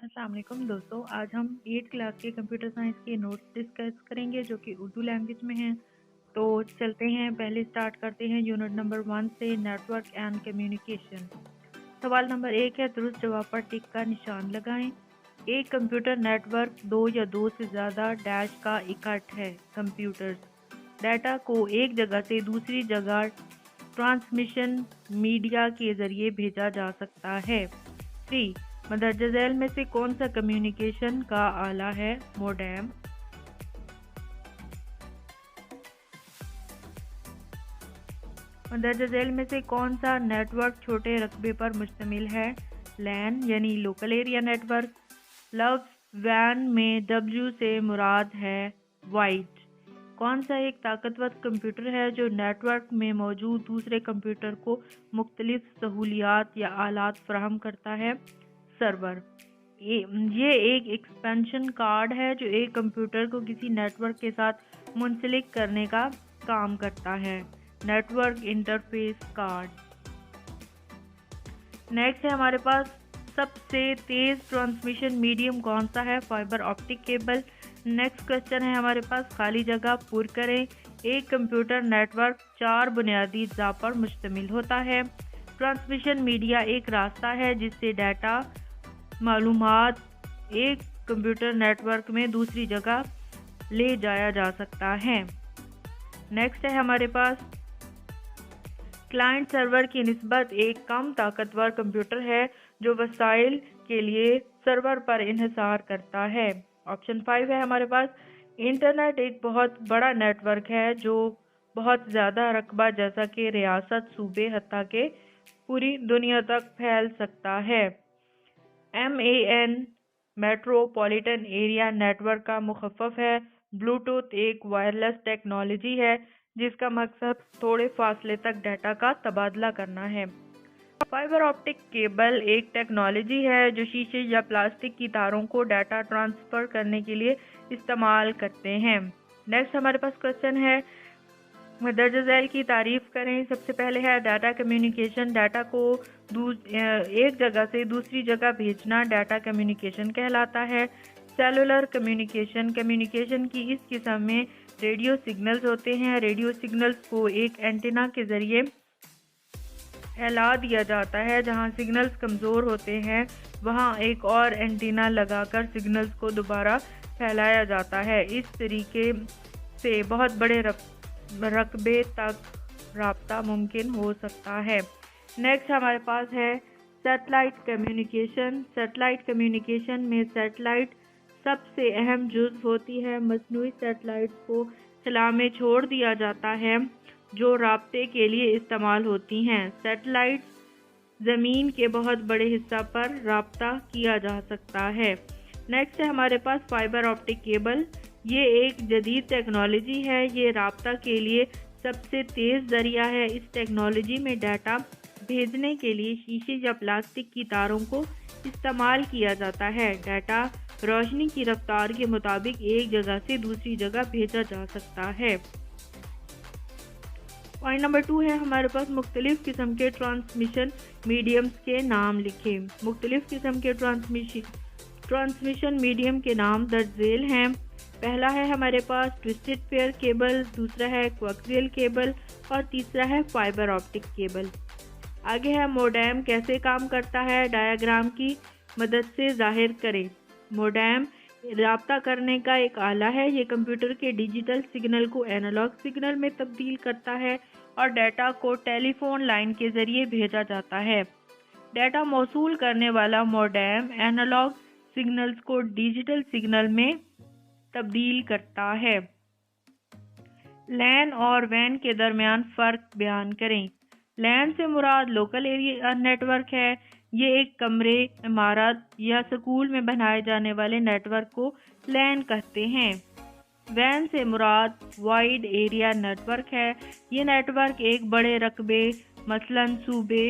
السلام علیکم دوستوں، آج ہم 8 کلاس کے کمپیوٹر سائنس کے نوٹس ڈسکس کریں گے جو کہ اردو لینگویج میں ہیں۔ تو چلتے ہیں، پہلے سٹارٹ کرتے ہیں یونٹ نمبر 1 سے، نیٹ ورک اینڈ کمیونیکیشن۔ سوال نمبر 1 ہے، درست جواب پر ٹک کا نشان لگائیں۔ ایک کمپیوٹر نیٹ ورک 2 یا 2 سے زیادہ ڈیش کا اکٹھ ہے۔ کمپیوٹرز ڈیٹا کو ایک جگہ سے دوسری جگہ ٹرانسمیشن میڈیا کے ذریعے بھیجا جا سکتا ہے۔ 3 مندرجہ ذیل میں سے کون سا کمیونیکیشن کا آلہ ہے؟ موڈیم۔ مندرجہ ذیل میں سے کون سا نیٹ ورک چھوٹے رقبے پر مشتمل ہے؟ لین یعنی لوکل ایریا نیٹ ورک۔ لفظ وین میں W سے مراد ہے وائٹ۔ کون سا ایک طاقتور کمپیوٹر ہے جو نیٹ ورک میں موجود دوسرے کمپیوٹر کو مختلف سہولیات یا آلات فراہم کرتا ہے؟ سرور۔ یہ ایک ایکسپینشن کارڈ ہے جو ایک کمپیوٹر کو کسی نیٹ ورک کے ساتھ منسلک کرنے کا کام کرتا ہے۔ Network interface card. Next ہے ہمارے پاس سب سے تیز ٹرانسمیشن میڈیم کون سا ہے؟ Fibre optic cable. Next question ہے ہمارے پاس، خالی جگہ پر کریں۔ ایک کمپیوٹر نیٹ ورک 4 بنیادی اجزاء پر مشتمل ہوتا ہے۔ ٹرانسمیشن میڈیا ایک راستہ ہے جس سے ڈیٹا معلومات ایک کمپیوٹر نیٹ ورک میں دوسری جگہ لے جایا جا سکتا ہے۔ نیکسٹ ہے ہمارے پاس کلائنٹ سرور کی نسبت ایک کم طاقتور کمپیوٹر ہے جو وسائل کے لیے سرور پر انحصار کرتا ہے۔ آپشن 5 ہے ہمارے پاس، انٹرنیٹ ایک بہت بڑا نیٹ ورک ہے جو بہت زیادہ رقبہ جیسا کہ ریاست، صوبے، حتیٰ کہ پوری دنیا تک پھیل سکتا ہے۔ MAN metropolitan area network کا مخفف ہے۔ بلوٹوتھ ایک وائرلیس ٹیکنالوجی ہے جس کا مقصد تھوڑے فاصلے تک ڈیٹا کا تبادلہ کرنا ہے۔ فائبر آپٹک کیبل ایک ٹیکنالوجی ہے جو شیشے یا پلاسٹک کی تاروں کو ڈیٹا ٹرانسفر کرنے کے لیے استعمال کرتے ہیں۔ نیکسٹ ہمارے پاس کوشچن ہے، مندرجہ ذیل کی تعریف کریں۔ سب سے پہلے ہے ڈیٹا کمیونیکیشن، ڈیٹا کو ایک جگہ سے دوسری جگہ بھیجنا ڈیٹا کمیونیکیشن کہلاتا ہے۔ سیلولر کمیونیکیشن، کمیونیکیشن کی اس قسم میں ریڈیو سگنلز ہوتے ہیں۔ ریڈیو سگنلز کو ایک اینٹینا کے ذریعے پھیلا دیا جاتا ہے۔ جہاں سگنلز کمزور ہوتے ہیں وہاں ایک اور اینٹینا لگا کر سگنلز کو دوبارہ پھیلایا جاتا ہے۔ اس طریقے سے بہت بڑے رقبے تک رابطہ ممکن ہو سکتا ہے۔ نیکسٹ ہمارے پاس ہے سیٹلائٹ کمیونیکیشن۔ سیٹلائٹ کمیونیکیشن میں سیٹلائٹ سب سے اہم جزو ہوتی ہے۔ مصنوعی سیٹلائٹس کو خلا میں چھوڑ دیا جاتا ہے جو رابطے کے لیے استعمال ہوتی ہیں۔ سیٹلائٹس زمین کے بہت بڑے حصہ پر رابطہ کیا جا سکتا ہے۔ نیکسٹ ہے ہمارے پاس فائبر آپٹک کیبل۔ یہ ایک جدید ٹیکنالوجی ہے۔ یہ رابطہ کے لیے سب سے تیز ذریعہ ہے۔ اس ٹیکنالوجی میں ڈیٹا بھیجنے کے لیے شیشے یا پلاسٹک کی تاروں کو استعمال کیا جاتا ہے۔ ڈیٹا روشنی کی رفتار کے مطابق ایک جگہ سے دوسری جگہ بھیجا جا سکتا ہے۔ پوائنٹ نمبر 2 ہے ہمارے پاس، مختلف قسم کے ٹرانسمیشن میڈیمز کے نام لکھیں۔ مختلف قسم کے ٹرانسمیشن میڈیم کے نام درج ذیل ہیں۔ پہلا ہے ہمارے پاس ٹوسٹڈ پیئر کیبل، دوسرا ہے کوکسیل کیبل اور تیسرا ہے فائبر آپٹک کیبل۔ آگے ہے موڈیم کیسے کام کرتا ہے، ڈایاگرام کی مدد سے ظاہر کریں۔ موڈیم رابطہ کرنے کا ایک آلہ ہے۔ یہ کمپیوٹر کے ڈیجیٹل سگنل کو اینالاگ سگنل میں تبدیل کرتا ہے اور ڈیٹا کو ٹیلی فون لائن کے ذریعے بھیجا جاتا ہے۔ ڈیٹا موصول کرنے والا موڈیم اینالاگ سگنلز کو ڈیجیٹل سگنل میں تبدیل کرتا ہے۔ لین اور وین کے درمیان فرق بیان کریں۔ لین سے مراد لوکل ایریا نیٹ ورک ہے۔ یہ ایک کمرے، عمارت یا سکول میں بنائے جانے والے نیٹ ورک کو لین کہتے ہیں۔ وین سے مراد وائڈ ایریا نیٹ ورک ہے۔ یہ نیٹ ورک ایک بڑے رقبے مثلاً صوبے،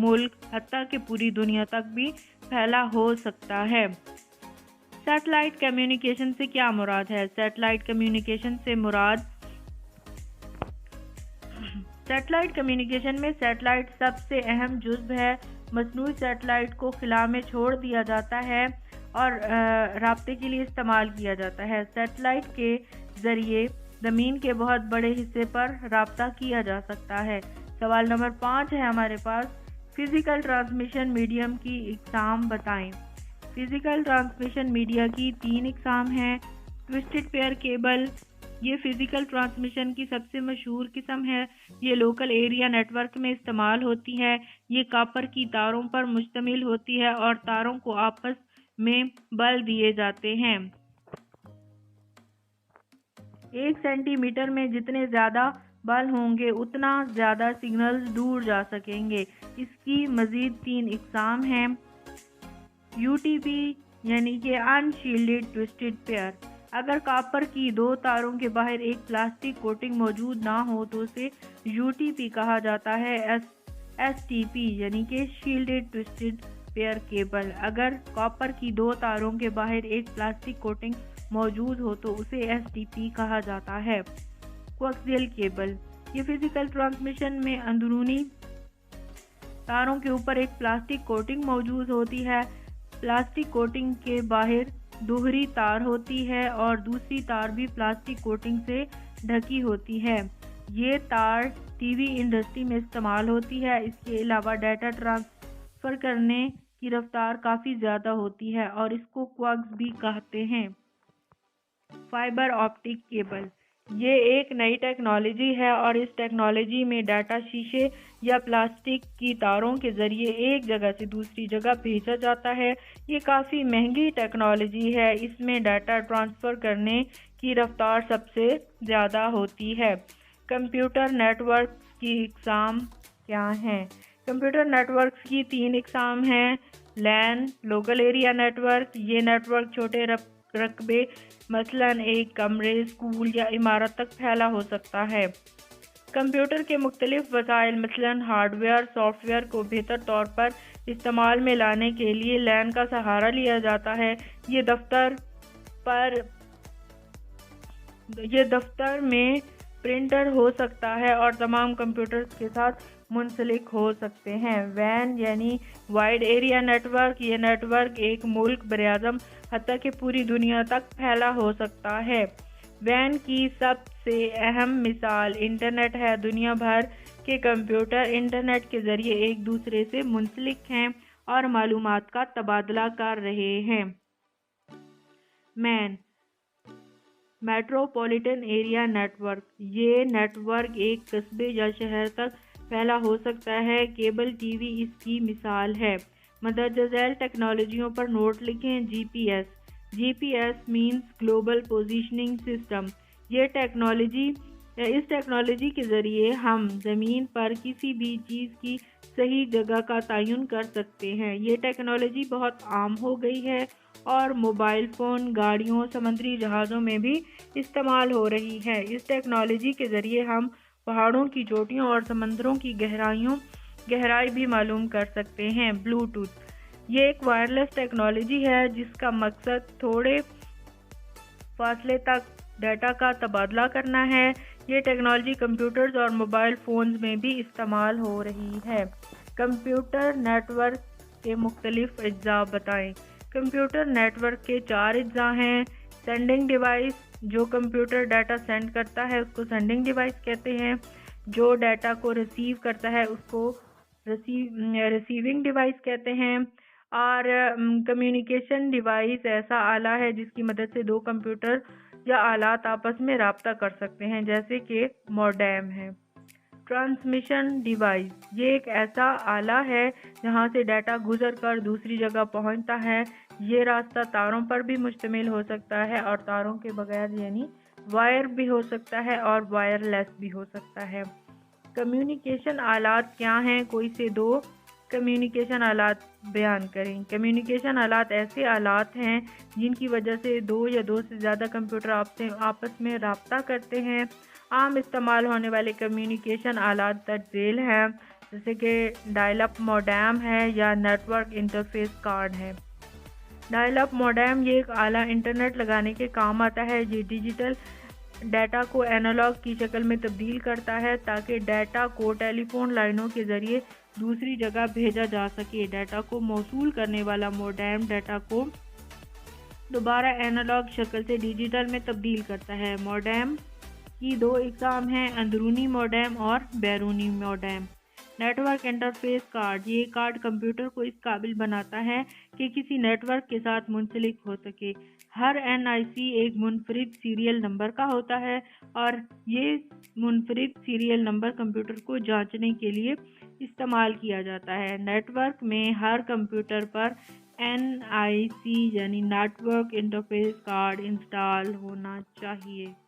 ملک، حتیٰ کہ پوری دنیا تک بھی پھیلا ہو سکتا ہے۔ سیٹلائٹ کمیونیکیشن سے کیا مراد ہے؟ سیٹلائٹ کمیونیکیشن سے مراد سیٹلائٹ کمیونیکیشن میں سیٹلائٹ سب سے اہم جزو ہے مصنوعی سیٹلائٹ کو خلا میں چھوڑ دیا جاتا ہے اور رابطے کے لیے استعمال کیا جاتا ہے۔ سیٹلائٹ کے ذریعے زمین کے بہت بڑے حصے پر رابطہ کیا جا سکتا ہے۔ سوال نمبر 5 ہے ہمارے پاس، فزیکل ٹرانسمیشن میڈیم کی اقسام بتائیں۔ فزیکل ٹرانسمیشن میڈیا کی 3 اقسام ہیں۔ ٹوسٹڈ پیئر کیبل، یہ فزیکل ٹرانسمیشن کی سب سے مشہور قسم ہے۔ یہ لوکل ایریا نیٹ ورک میں استعمال ہوتی ہے۔ یہ کاپر کی تاروں پر مشتمل ہوتی ہے اور تاروں کو آپس میں بل دیے جاتے ہیں۔ 1 سینٹی میٹر میں جتنے زیادہ بل ہوں گے اتنا زیادہ سگنلز دور جا سکیں گے۔ اس کی مزید 3 اقسام ہیں۔ UTP یعنی کہ ان شیلڈڈ ٹوسٹڈ پیئر، اگر کاپر کی 2 تاروں کے باہر ایک پلاسٹک کوٹنگ موجود نہ ہو تو اسے UTP کہا جاتا ہے۔ STP یعنی کہ شیلڈڈ ٹوسٹڈ پیئر کیبل، اگر کاپر کی 2 تاروں کے باہر ایک پلاسٹک کوٹنگ موجود ہو تو اسے STP کہا جاتا ہے۔ کوکسیل کیبل، یہ فزیکل ٹرانسمیشن میں اندرونی تاروں کے اوپر ایک پلاسٹک کوٹنگ موجود ہوتی ہے۔ پلاسٹک کوٹنگ کے باہر دوہری تار ہوتی ہے اور دوسری تار بھی پلاسٹک کوٹنگ سے ڈھکی ہوتی ہے۔ یہ تار ٹی وی انڈسٹری میں استعمال ہوتی ہے۔ اس کے علاوہ ڈیٹا ٹرانسفر کرنے کی رفتار کافی زیادہ ہوتی ہے اور اس کو کوگز بھی کہتے ہیں۔ فائبر آپٹک کیبل، یہ ایک نئی ٹیکنالوجی ہے اور اس ٹیکنالوجی میں ڈیٹا شیشے یا پلاسٹک کی تاروں کے ذریعے ایک جگہ سے دوسری جگہ بھیجا جاتا ہے۔ یہ کافی مہنگی ٹیکنالوجی ہے۔ اس میں ڈیٹا ٹرانسفر کرنے کی رفتار سب سے زیادہ ہوتی ہے۔ کمپیوٹر نیٹ ورکس کی اقسام کیا ہیں؟ کمپیوٹر نیٹ ورکس کی 3 اقسام ہیں۔ لین، لوکل ایریا نیٹ ورک، یہ نیٹ ورک چھوٹے رقبے مثلاً ایک کمرے، اسکول یا عمارت تک پھیلا ہو سکتا ہے۔ کمپیوٹر کے مختلف وسائل مثلاً ہارڈ ویئر، سافٹ ویئر کو بہتر طور پر استعمال میں لانے کے لیے لین کا سہارا لیا جاتا ہے۔ یہ دفتر میں پرنٹر ہو سکتا ہے اور تمام کمپیوٹرز کے ساتھ منسلک ہو سکتے ہیں۔ وین یعنی وائڈ ایریا نیٹ ورک، یہ نیٹ ورک ایک ملک براعظم حتیٰ کہ پوری دنیا تک پھیلا ہو سکتا ہے۔ وین کی سب سے اہم مثال انٹرنیٹ ہے۔ دنیا بھر کے کمپیوٹر انٹرنیٹ کے ذریعے ایک دوسرے سے منسلک ہیں اور معلومات کا تبادلہ کر رہے ہیں۔ مین، میٹروپولیٹن ایریا نیٹ ورک، یہ نیٹ ورک ایک قصبے یا شہر تک پھیلا ہو سکتا ہے۔ کیبل ٹی وی اس کی مثال ہے۔ مندرجہ ذیل ٹیکنالوجیوں پر نوٹ لکھیں۔ G P S means global positioning system, اس ٹیکنالوجی کے ذریعے ہم زمین پر کسی بھی چیز کی صحیح جگہ کا تعین کر سکتے ہیں۔ یہ ٹیکنالوجی بہت عام ہو گئی ہے اور موبائل فون، گاڑیوں، سمندری جہازوں میں بھی استعمال ہو رہی ہے۔ اس ٹیکنالوجی کے ذریعے ہم پہاڑوں کی چوٹیوں اور سمندروں کی گہرائی بھی معلوم کر سکتے ہیں۔ بلوٹوتھ، یہ ایک وائرلیس ٹیکنالوجی ہے جس کا مقصد تھوڑے فاصلے تک ڈیٹا کا تبادلہ کرنا ہے۔ یہ ٹیکنالوجی کمپیوٹرز اور موبائل فونز میں بھی استعمال ہو رہی ہے۔ کمپیوٹر نیٹ ورک کے مختلف اجزاء بتائیں۔ کمپیوٹر نیٹ ورک کے 4 اجزاء ہیں۔ سینڈنگ ڈیوائس، جو کمپیوٹر ڈیٹا سینڈ کرتا ہے اس کو سینڈنگ ڈیوائس کہتے ہیں۔ جو ڈیٹا کو ریسیو کرتا ہے اس کو ریسیونگ ڈیوائس کہتے ہیں۔ اور کمیونیکیشن ڈیوائس ایسا آلہ ہے جس کی مدد سے 2 کمپیوٹر یا آلات آپس میں رابطہ کر سکتے ہیں، جیسے کہ موڈیم ہے۔ ٹرانسمیشن ڈیوائس، یہ ایک ایسا آلہ ہے جہاں سے ڈیٹا گزر کر دوسری جگہ پہنچتا ہے۔ یہ راستہ تاروں پر بھی مشتمل ہو سکتا ہے اور تاروں کے بغیر یعنی وائر بھی ہو سکتا ہے اور وائر لیس بھی ہو سکتا ہے۔ کمیونیکیشن آلات کیا ہیں؟ کوئی سے 2 کمیونیکیشن آلات بیان کریں۔ کمیونیکیشن آلات ایسے آلات ہیں جن کی وجہ سے 2 یا 2 سے زیادہ کمپیوٹر آپس میں رابطہ کرتے ہیں۔ عام استعمال ہونے والے کمیونیکیشن آلات درج ذیل ہیں، جیسے کہ ڈائل اپ موڈیم ہے یا نیٹ ورک انٹرفیس کارڈ ہے۔ ڈائل اپ موڈیم یہ ایک آلہ انٹرنیٹ لگانے کے کام آتا ہے۔ یہ ڈیجیٹل ڈیٹا کو اینالاگ کی شکل میں تبدیل کرتا ہے تاکہ ڈیٹا کو ٹیلی فون لائنوں کے ذریعے دوسری جگہ بھیجا جا سکے۔ ڈیٹا کو موصول کرنے والا موڈیم ڈیٹا کو دوبارہ اینالاگ شکل سے ڈیجیٹل میں تبدیل کرتا ہے۔ موڈیم کی دو اقسام ہیں، اندرونی موڈیم اور بیرونی modem. Network interface card, یہ کارڈ کمپیوٹر کو اس قابل بناتا ہے کہ کسی نیٹ ورک کے ساتھ منسلک ہو سکے۔ ہر NIC ایک منفرد سیریل نمبر کا ہوتا ہے اور یہ منفرد سیریل نمبر کمپیوٹر کو جانچنے کے لیے استعمال کیا جاتا ہے۔ نیٹ ورک میں ہر کمپیوٹر پر NIC یعنی network interface card install ہونا چاہیے۔